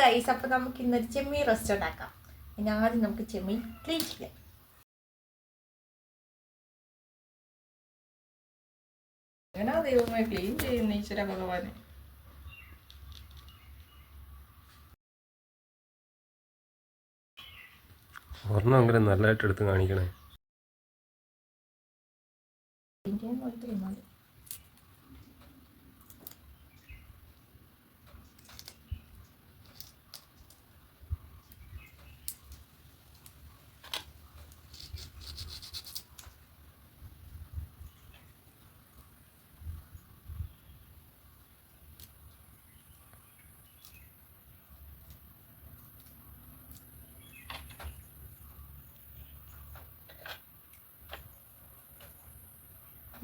Guys, അപ്പോൾ നമുക്ക് ഇന്നൊരു ചെമ്മീൻ റെസ്റ്റ് ഉണ്ടാക്കാം. ഇനി ആദ്യം നമുക്ക് ചെമ്മീൻ ക്ലീൻ ചെയ്യാം. എങ്ങനാ ദൈവമേ ക്ലീൻ ചെയ്യുന്ന ഈശ്വര ഭഗവാനെ. ഒരെണ്ണമെങ്കിലും നല്ലതായിട്ട് എടുത്ത് കാണിക്കണേ.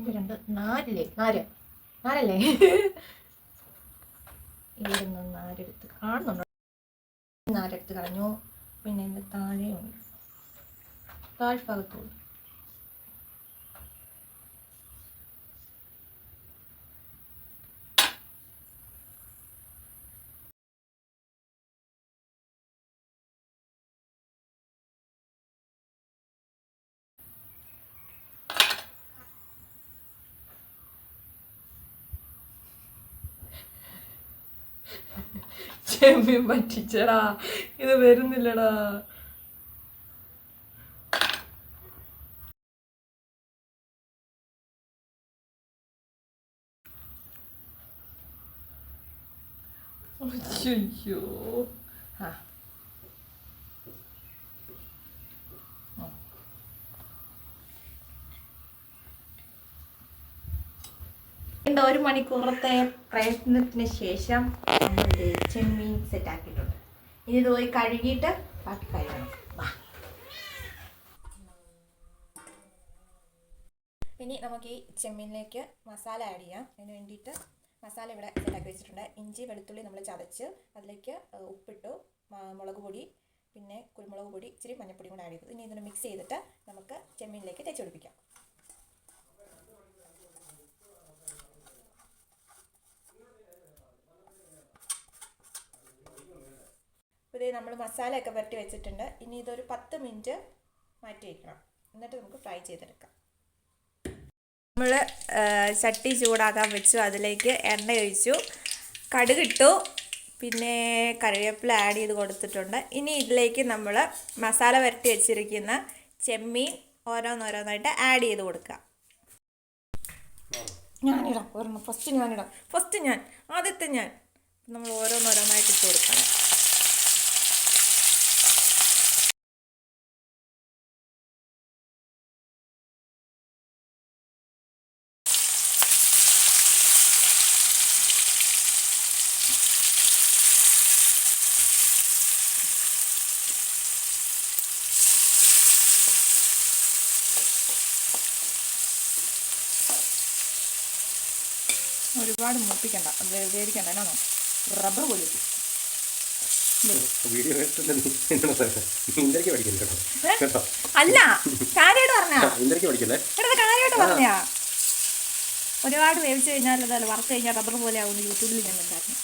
ഇത് രണ്ട് നാരല്ലേ ഇവിടുന്ന് നാരെടുത്ത് കാണുന്നുണ്ടോ? നാരെടുത്ത് കളഞ്ഞു. പിന്നെ ഇതിൻ്റെ താഴെയുണ്ട്, താഴ്ഭാഗത്തുണ്ട്. ചെമ്മീൻ പറ്റിച്ചടാ, ഇത് വരുന്നില്ലടാ. അയ്യോ, ആ ഒരു മണിക്കൂറത്തെ പ്രയത്നത്തിന് ശേഷം നമ്മൾ ചെമ്മീൻ സെറ്റ് ആക്കിയിട്ടുണ്ട്. ഇനി ഇത് പോയി കഴുകിയിട്ട് ബാക്കി കഴിയണം. ഇനി നമുക്ക് ഈ ചെമ്മീനിലേക്ക് മസാല ആഡ് ചെയ്യാം. അതിന് വേണ്ടിയിട്ട് മസാല ഇവിടെ സെറ്റാക്കി വെച്ചിട്ടുണ്ട്. ഇഞ്ചി വെളുത്തുള്ളി നമ്മൾ ചതച്ച് അതിലേക്ക് ഉപ്പിട്ടു, മുളക് പൊടി, പിന്നെ കുരുമുളക് പൊടി, ഇച്ചിരി മഞ്ഞൾപ്പൊടി കൂടെ ആഡ് ചെയ്തു. ഇനി ഇതിന് മിക്സ് ചെയ്തിട്ട് നമുക്ക് ചെമ്മീനിലേക്ക് തേച്ച് പിടിപ്പിക്കാം. ഇതേ നമ്മൾ മസാലയൊക്കെ പുരട്ടി വെച്ചിട്ടുണ്ട്. ഇനി ഇതൊരു 10 മിനിറ്റ് മാറ്റി വയ്ക്കണം. എന്നിട്ട് നമുക്ക് ഫ്രൈ ചെയ്തെടുക്കാം. നമ്മൾ ചട്ടി ചൂടാക്കാൻ വെച്ചു, അതിലേക്ക് എണ്ണ ഒഴിച്ചു, കടുകിട്ടു, പിന്നെ കറിവേപ്പില ആഡ് ചെയ്ത് കൊടുത്തിട്ടുണ്ട്. ഇനി ഇതിലേക്ക് നമ്മൾ മസാല പുരട്ടി വെച്ചിരിക്കുന്ന ചെമ്മീൻ ഓരോന്നോരോന്നായിട്ട് ആഡ് ചെയ്ത് കൊടുക്കുക. ഞാനിടാം ഒരെണ്ണം, ഫസ്റ്റ് ഞാൻ ആദ്യത്തെ ഞാൻ നമ്മൾ ഓരോന്നോരോന്നായിട്ട് ഇട്ട് കൊടുക്കണം. ഒരുപാട് മൂപ്പിക്കണ്ട, വേവിക്കണ്ട, എന്നാണോ റബ്ബർ പോലെ. അല്ല, കാര്യമായിട്ട് പറഞ്ഞാ ഒരുപാട് വേവിച്ച് കഴിഞ്ഞാൽ അതല്ല വറുത്ത് കഴിഞ്ഞാൽ റബ്ബർ പോലെ ആവുന്നു. യൂട്യൂബിൽ ഞാൻ ഉണ്ടായിരുന്നു.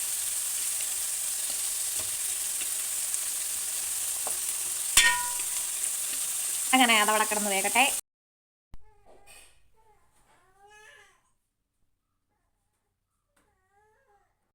അങ്ങനെ അതവിടെ കിടന്ന് വേകട്ടെ.